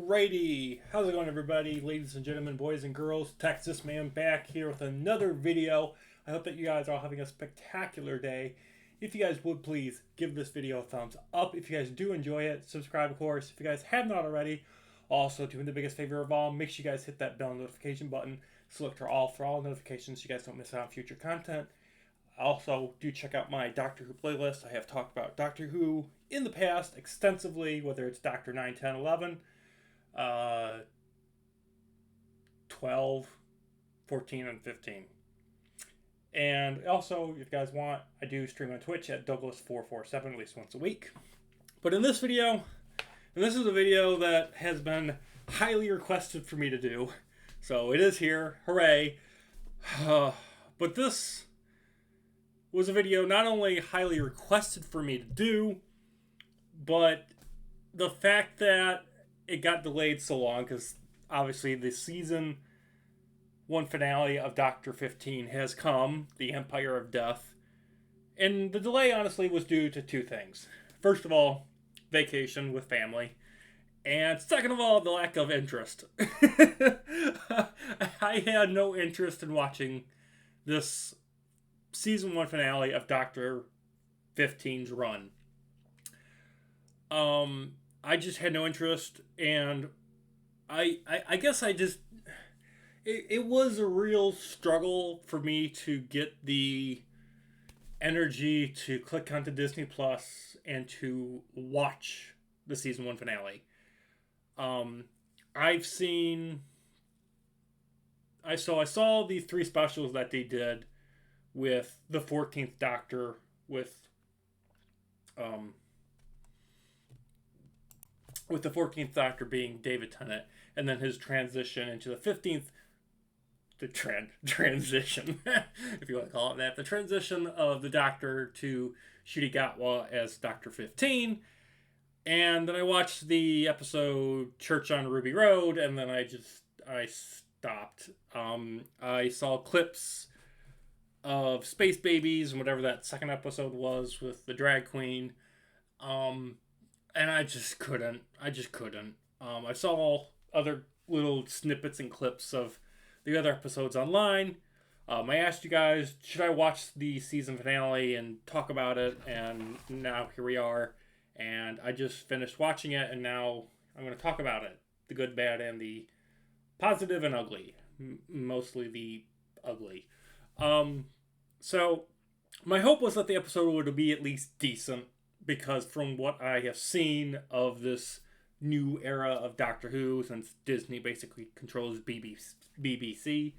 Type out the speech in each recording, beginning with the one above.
Alrighty, how's it going, everybody? Ladies and gentlemen, boys and girls, Texas Man back here with another video. I hope that you guys are all having a spectacular day. If you guys would please give this video a thumbs up. If you guys do enjoy it, subscribe, of course. If you guys have not already, also doing the biggest favor of all, make sure you guys hit that bell notification button. Select all for all notifications so you guys don't miss out on future content. Also, do check out my Doctor Who playlist. I have talked about Doctor Who in the past extensively, whether it's Doctor 9, 10, 11, 12, 14, and 15. And also, if you guys want, I do stream on Twitch at Douglas447 at least once a week. But in this video, and this is a video that has been highly requested for me to do, so it is here, hooray. But this was a video not only highly requested for me to do, but the fact that it got delayed so long, because obviously the season 1 finale of Doctor 15 has come, The Empire of Death, and the delay honestly was due to two things. First of all, vacation with family, and second of all, the lack of interest. I had no interest in watching this season 1 finale of Doctor 15's run. I just had no interest, and I guess I just it was a real struggle for me to get the energy to click onto Disney Plus and to watch the season 1 finale. I saw the 3 specials that they did with the 14th Doctor, with the 14th Doctor being David Tennant, and then his transition into the 15th, transition, if you want to call it that, the transition of the Doctor to Ncuti Gatwa as Doctor 15, and then I watched the episode Church on Ruby Road, and then I stopped. I saw clips of Space Babies and whatever that second episode was with the drag queen, and I just couldn't. I saw other little snippets and clips of the other episodes online. I asked you guys, should I watch the season finale and talk about it, and now here we are, and I just finished watching it, and now I'm going to talk about it, the good, bad, and the positive and ugly, mostly the ugly. So my hope was that the episode would be at least decent, because from what I have seen of this new era of Doctor Who, since Disney basically controls BBC,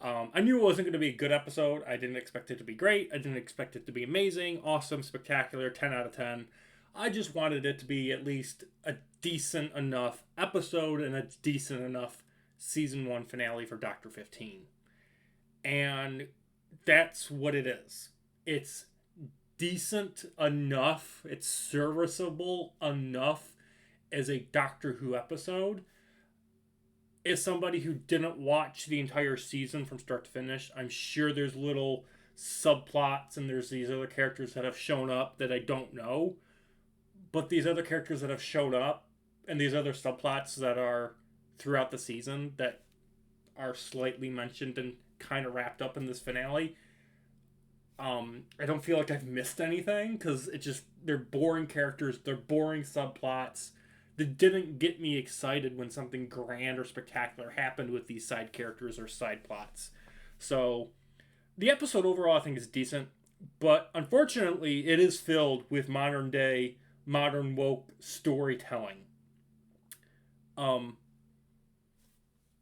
I knew it wasn't going to be a good episode. I didn't expect it to be great. I didn't expect it to be amazing, awesome, spectacular, 10 out of 10. I just wanted it to be at least a decent enough episode and a decent enough season 1 finale for Doctor 15. And that's what it is. It's decent enough, it's serviceable enough as a Doctor Who episode. As somebody who didn't watch the entire season from start to finish, I'm sure there's little subplots and there's these other characters that have shown up that I don't know. But these other characters that have shown up and these other subplots that are throughout the season that are slightly mentioned and kind of wrapped up in this finale, I don't feel like I've missed anything, because they're boring characters, they're boring subplots that didn't get me excited when something grand or spectacular happened with these side characters or side plots. So the episode overall I think is decent, but unfortunately it is filled with modern day, modern woke storytelling.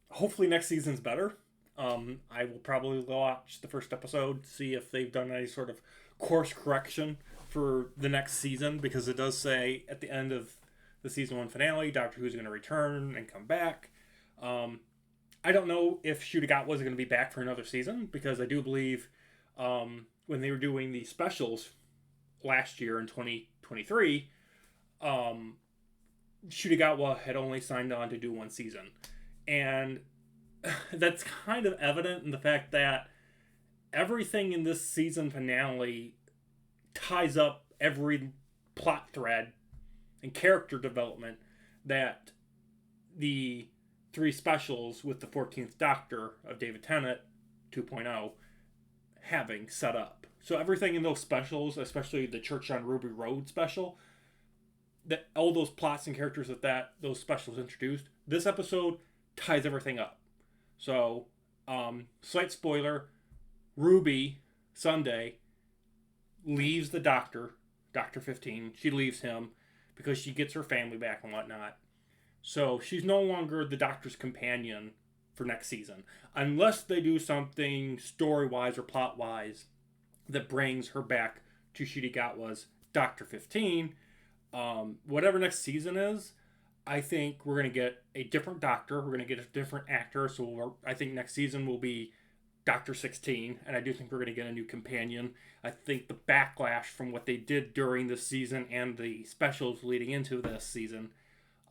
Hopefully next season's better. I will probably watch the first episode, see if they've done any sort of course correction for the next season, because it does say at the end of the season 1 finale, Doctor Who's going to return and come back. I don't know if Ncuti Gatwa was going to be back for another season, because I do believe when they were doing the specials last year in 2023, Ncuti Gatwa had only signed on to do 1 season. And that's kind of evident in the fact that everything in this season finale ties up every plot thread and character development that the 3 specials with the 14th Doctor of David Tennant 2.0 having set up. So everything in those specials, especially the Church on Ruby Road special, that all those plots and characters that those specials introduced, this episode ties everything up. So, slight spoiler, Ruby Sunday leaves the Doctor, Dr. 15. She leaves him because she gets her family back and whatnot. So she's no longer the Doctor's companion for next season, unless they do something story-wise or plot-wise that brings her back to Shidigatwa's Dr. 15. Whatever next season is, I think we're going to get a different Doctor. We're going to get a different actor. So I think next season will be Dr. 16, and I do think we're going to get a new companion. I think the backlash from what they did during this season and the specials leading into this season,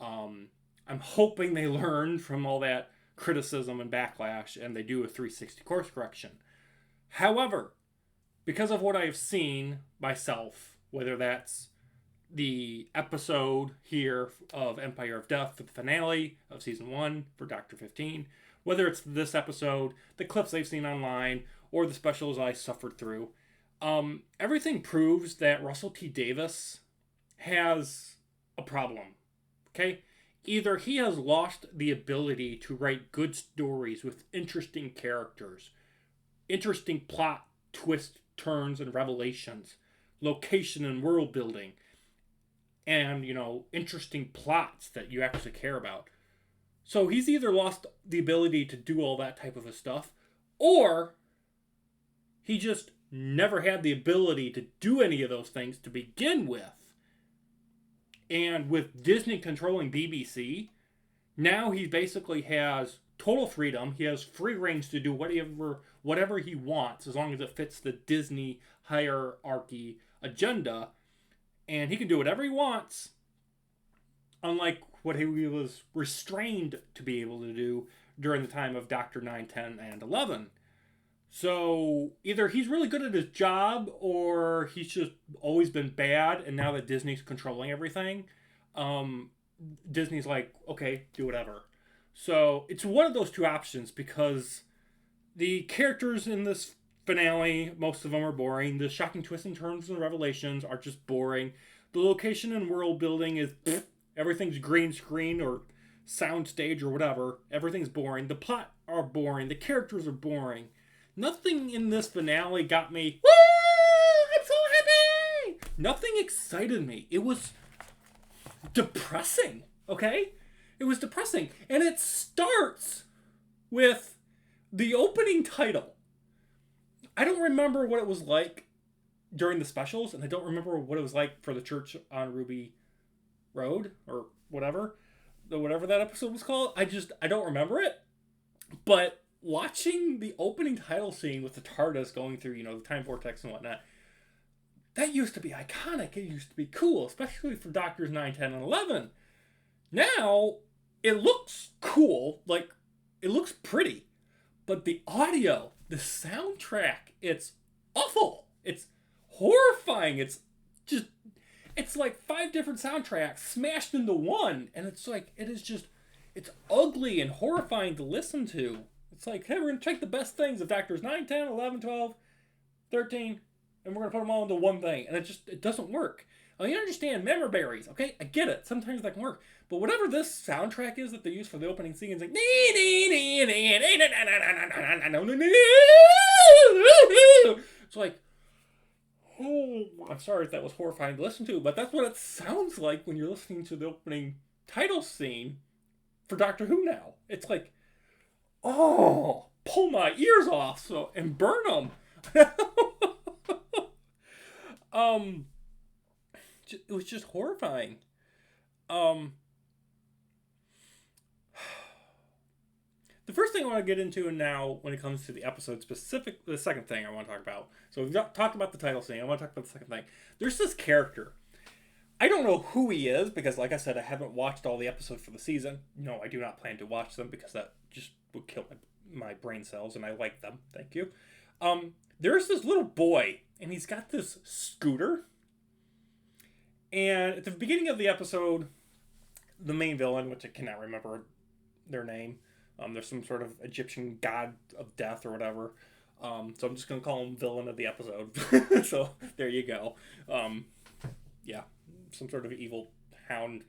I'm hoping they learn from all that criticism and backlash, and they do a 360 course correction. However, because of what I have seen myself, whether that's the episode here of Empire of Death for the finale of season 1 for Dr. 15, whether it's this episode, the clips I've seen online, or the specials I suffered through, everything proves that Russell T Davies has a problem. Okay? Either he has lost the ability to write good stories with interesting characters, interesting plot twists, turns, and revelations, location and world building, and, interesting plots that you actually care about. So he's either lost the ability to do all that type of stuff, or he just never had the ability to do any of those things to begin with. And with Disney controlling BBC, now he basically has total freedom. He has free range to do whatever he wants, as long as it fits the Disney hierarchy agenda. And he can do whatever he wants, unlike what he was restrained to be able to do during the time of Doctor 9, 10, and 11. So either he's really good at his job, or he's just always been bad, and now that Disney's controlling everything, Disney's like, okay, do whatever. So it's one of those two options, because the characters in this finale, most of them are boring. The shocking twists and turns and revelations are just boring. The location and world building is everything's green screen or sound stage or whatever. Everything's boring. The plot are boring. The characters are boring. Nothing in this finale got me, woo, I'm so happy! Nothing excited me. It was depressing, okay? It was depressing. And it starts with the opening title. I don't remember what it was like during the specials, and I don't remember what it was like for the Church on Ruby Road, or whatever that episode was called. I don't remember it. But watching the opening title scene with the TARDIS going through, the time vortex and whatnot, that used to be iconic. It used to be cool, especially for Doctors 9, 10, and 11. Now, it looks cool. Like, it looks pretty. But the audio, the soundtrack, it's awful. It's horrifying. It's like 5 different soundtracks smashed into one. And it's ugly and horrifying to listen to. It's like, hey, we're going to take the best things of Doctors 9, 10, 11, 12, 13, and we're going to put them all into one thing. And it doesn't work. I understand memory berries, okay? I get it. Sometimes that can work. But whatever this soundtrack is that they use for the opening scene, it's like, it's like, oh, I'm sorry if that was horrifying to listen to, but that's what it sounds like when you're listening to the opening title scene for Doctor Who now. It's like, oh, pull my ears off and burn them. It was just horrifying. The first thing I want to get into now, when it comes to the episode specific, the second thing I want to talk about. So we've talked about the title scene. I want to talk about the second thing. There's this character. I don't know who he is, because like I said, I haven't watched all the episodes for the season. No, I do not plan to watch them, because that just would kill my brain cells, and I like them. Thank you. There's this little boy, and he's got this scooter. And at the beginning of the episode, the main villain, which I cannot remember their name. There's some sort of Egyptian god of death or whatever. So I'm just gonna call him villain of the episode. So there you go. Yeah, some sort of evil hound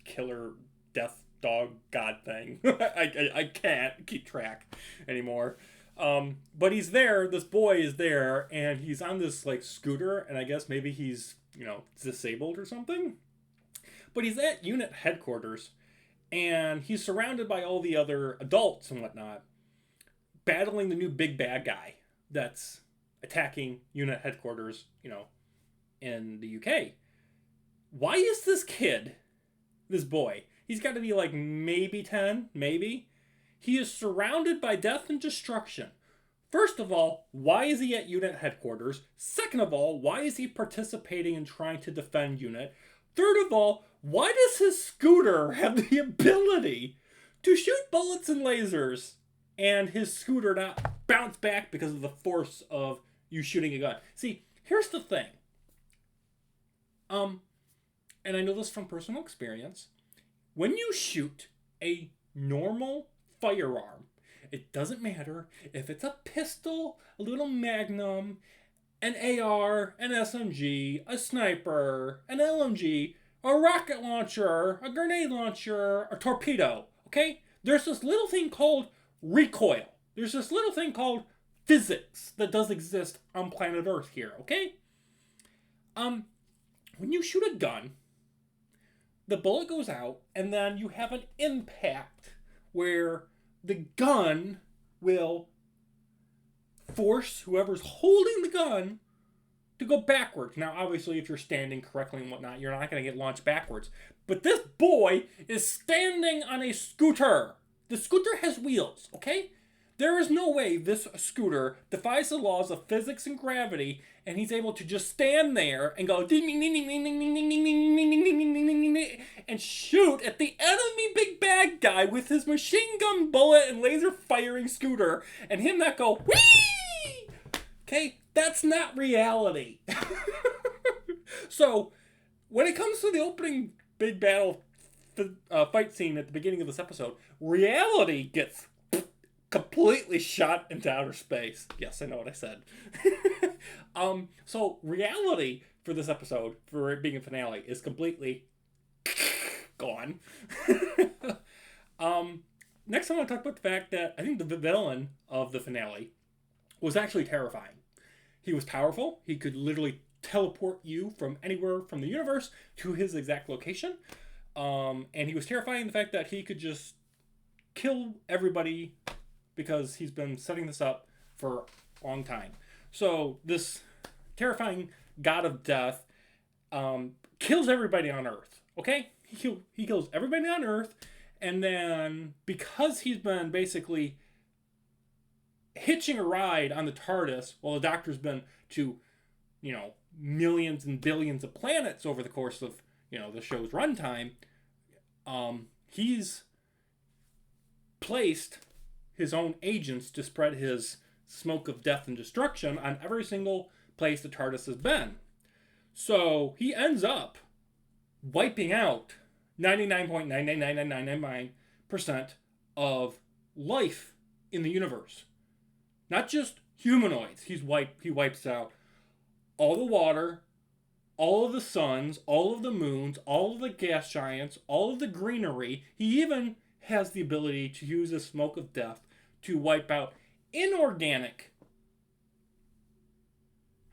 killer death dog god thing. I can't keep track anymore. But he's there. This boy is there, and he's on this like scooter, and I guess maybe he's disabled or something. But he's at unit headquarters, and he's surrounded by all the other adults and whatnot, battling the new big bad guy that's attacking unit headquarters, in the UK. Why is this kid, this boy, he's got to be like maybe 10, maybe? He is surrounded by death and destruction. First of all, why is he at unit headquarters? Second of all, why is he participating in trying to defend unit? Third of all, why does his scooter have the ability to shoot bullets and lasers and his scooter not bounce back because of the force of you shooting a gun? See, here's the thing. And I know this from personal experience. When you shoot a normal firearm, it doesn't matter if it's a pistol, a little magnum, an AR, an SMG, a sniper, an LMG, a rocket launcher, a grenade launcher, a torpedo, okay? There's this little thing called recoil. There's this little thing called physics that does exist on planet Earth here, okay? When you shoot a gun, the bullet goes out, and then you have an impact where the gun will force whoever's holding the gun to go backwards. Now, obviously, if you're standing correctly and whatnot, you're not going to get launched backwards. But this boy is standing on a scooter. The scooter has wheels, okay? There is no way this scooter defies the laws of physics and gravity, and he's able to just stand there and go ding ding ding ding ding ding ding ding ding ding ding ding ding ding ding and shoot at the enemy big bad guy with his machine gun bullet and laser firing scooter, and him not go whee. Okay, that's not reality. So, when it comes to the opening big battle fight scene at the beginning of this episode, reality gets completely shot into outer space. Yes, I know what I said. So reality for this episode, for it being a finale, is completely gone. Next, I want to talk about the fact that I think the villain of the finale was actually terrifying. He was powerful. He could literally teleport you from anywhere from the universe to his exact location. And he was terrifying in the fact that he could just kill everybody because he's been setting this up for a long time. So this terrifying god of death kills everybody on Earth. Okay? He kills everybody on Earth, and then because he's been basically hitching a ride on the TARDIS while the Doctor's been to, millions and billions of planets over the course of, the show's runtime, he's placed his own agents to spread his smoke of death and destruction on every single place the TARDIS has been. So he ends up wiping out 99.99999% of life in the universe. Not just humanoids. He wipes out all the water, all of the suns, all of the moons, all of the gas giants, all of the greenery. He even has the ability to use the smoke of death to wipe out inorganic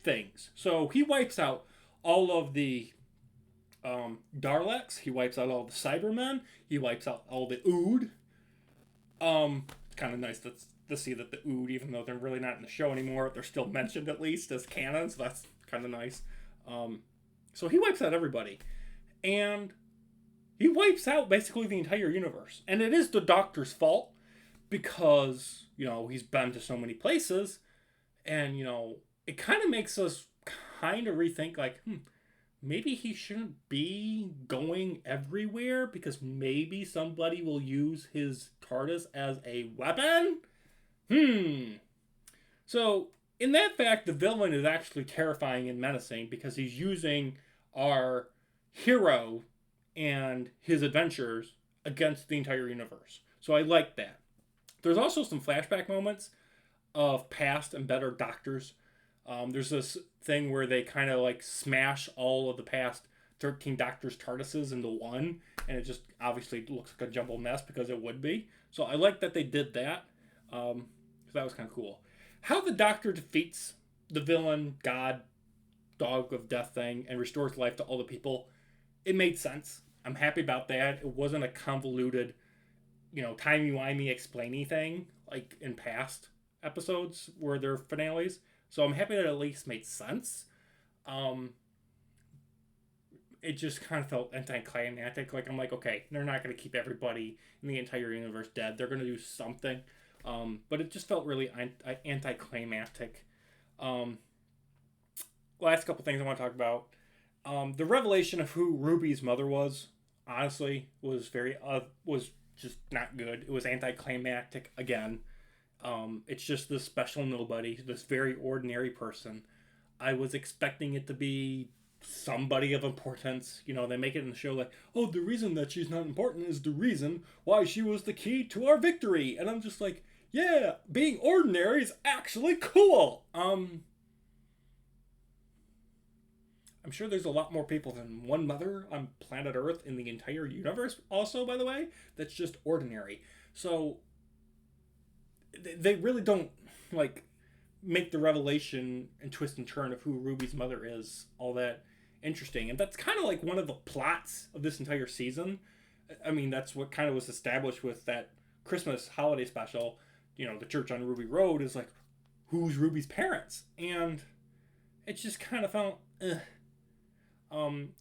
things. So he wipes out all of the Daleks. He wipes out all the Cybermen. He wipes out all the Ood. It's kind of nice to see that the Ood, even though they're really not in the show anymore, they're still mentioned at least as canon, so that's kind of nice. So he wipes out everybody. And he wipes out basically the entire universe. And it is the Doctor's fault because, he's been to so many places. And, it kind of makes us kind of rethink, like, maybe he shouldn't be going everywhere because maybe somebody will use his TARDIS as a weapon? So, in that fact, the villain is actually terrifying and menacing because he's using our hero and his adventures against the entire universe. So I like that. There's also some flashback moments of past and better doctors. There's this thing where they kind of like smash all of the past 13 doctors' TARDISes into one, and it just obviously looks like a jumbled mess because it would be. So I like that they did that. So that was kind of cool. How the Doctor defeats the villain, God, dog of death thing, and restores life to all the people, it made sense. I'm happy about that. It wasn't a convoluted, timey-wimey explainy thing like in past episodes where they're finales. So I'm happy that it at least made sense. Um, it just kind of felt anticlimactic. Like, I'm like, okay, they're not going to keep everybody in the entire universe dead. They're going to do something. But it just felt really anticlimactic. Last couple things I want to talk about. The revelation of who Ruby's mother was, honestly, was was just not good. It was anticlimactic again. It's just this special nobody, this very ordinary person. I was expecting it to be somebody of importance. They make it in the show like, oh, the reason that she's not important is the reason why she was the key to our victory. And I'm just like, yeah, being ordinary is actually cool. I'm sure there's a lot more people than one mother on planet Earth in the entire universe, also, by the way, that's just ordinary. So, they really don't, like, make the revelation and twist and turn of who Ruby's mother is all that interesting. And that's kind of like one of the plots of this entire season. I mean, that's what kind of was established with that Christmas holiday special. The church on Ruby Road is like, who's Ruby's parents? And it just kind of felt,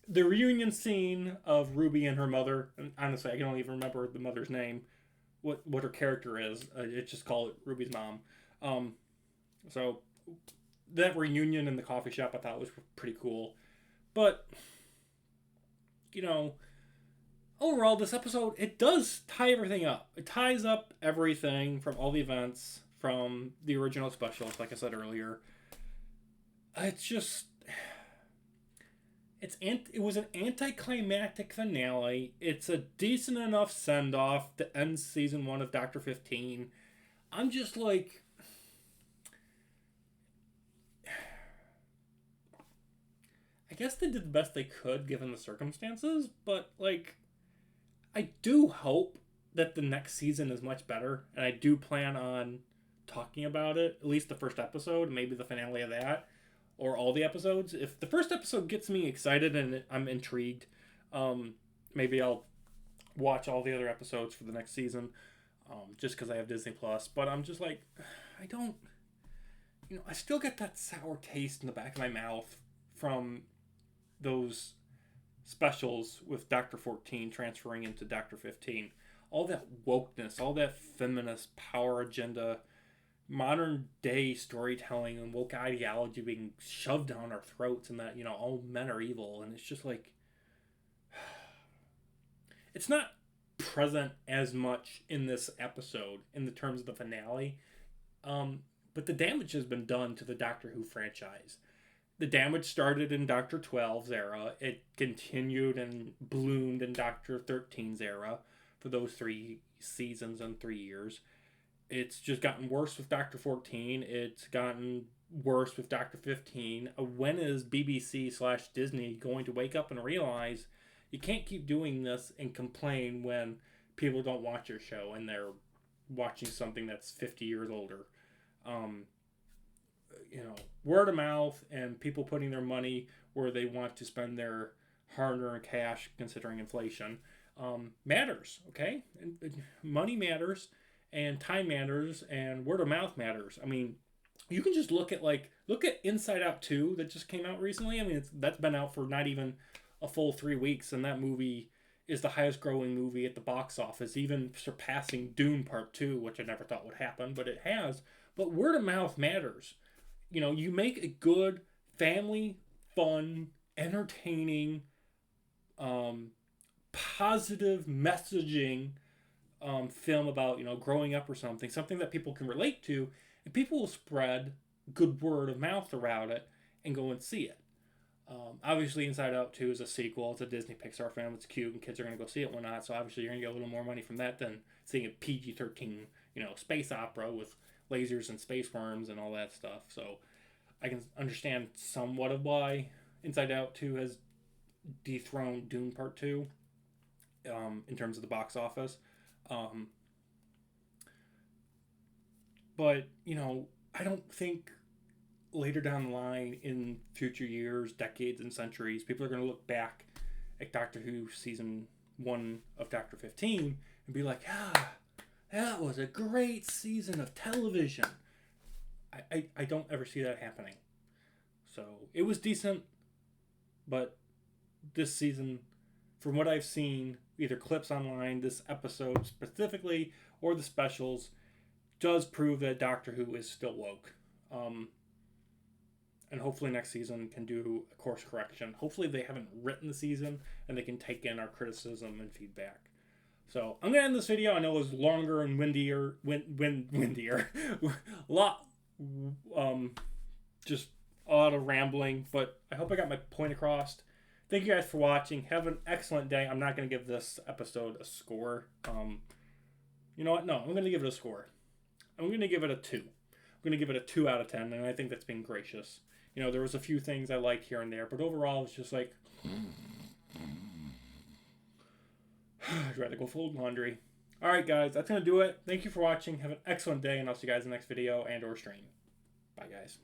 the reunion scene of Ruby and her mother, and honestly, I can only even remember the mother's name, what her character is. It's just called it Ruby's mom. So that reunion in the coffee shop I thought was pretty cool. But, overall, this episode, it does tie everything up. It ties up everything from all the events from the original specials, like I said earlier. It's just... It was an anticlimactic finale. It's a decent enough send-off to end season 1 of Dr. 15. I'm just like... I guess they did the best they could given the circumstances, but, like, I do hope that the next season is much better, and I do plan on talking about it, at least the first episode, maybe the finale of that, or all the episodes. If the first episode gets me excited and I'm intrigued, maybe I'll watch all the other episodes for the next season, just because I have Disney Plus. But I'm just like, I don't, I still get that sour taste in the back of my mouth from those specials with Dr. 14 transferring into Dr. 15. All that wokeness, all that feminist power agenda, modern day storytelling and woke ideology being shoved down our throats, and that, all men are evil. And it's just like, it's not present as much in this episode in the terms of the finale. But the damage has been done to the Doctor Who franchise. The damage started in Dr. 12's era. It continued and bloomed in Dr. 13's era for those 3 seasons and 3 years. It's just gotten worse with Dr. 14. It's gotten worse with Dr. 15. When is BBC/Disney going to wake up and realize you can't keep doing this and complain when people don't watch your show and they're watching something that's 50 years older? Word of mouth and people putting their money where they want to spend their hard-earned cash, considering inflation, matters. Okay, and money matters, and time matters, and word of mouth matters. I mean, you can just look at Inside Out 2 that just came out recently. I mean, that's been out for not even a full 3 weeks, and that movie is the highest growing movie at the box office, even surpassing Dune Part 2, which I never thought would happen, but it has. But word of mouth matters. You make a good, family, fun, entertaining, positive messaging film about, growing up or something that people can relate to, and people will spread good word of mouth around it and go and see it. Obviously, Inside Out 2 is a sequel. It's a Disney Pixar film. It's cute, and kids are going to go see it, whatnot. So obviously, you're going to get a little more money from that than seeing a PG-13, space opera with lasers and space worms and all that stuff. So I can understand somewhat of why Inside Out 2 has dethroned Dune Part 2 in terms of the box office. Um, but, I don't think later down the line in future years, decades, and centuries, people are going to look back at Doctor Who season 1 of Doctor 15 and be like, that was a great season of television. I don't ever see that happening. So it was decent, but this season, from what I've seen, either clips online, this episode specifically, or the specials, does prove that Doctor Who is still woke. And hopefully next season can do a course correction. Hopefully they haven't written the season and they can take in our criticism and feedback. So I'm gonna end this video. I know it was longer and windier, a lot, just a lot of rambling. But I hope I got my point across. Thank you guys for watching. Have an excellent day. I'm not gonna give this episode a score. You know what? No, I'm gonna give it a score. I'm gonna give it a 2. I'm gonna give it a 2 out of 10, and I think that's being gracious. There was a few things I liked here and there, but overall, it's just like, I'd rather go fold laundry. Alright, guys, that's going to do it. Thank you for watching. Have an excellent day, and I'll see you guys in the next video and or stream. Bye, guys.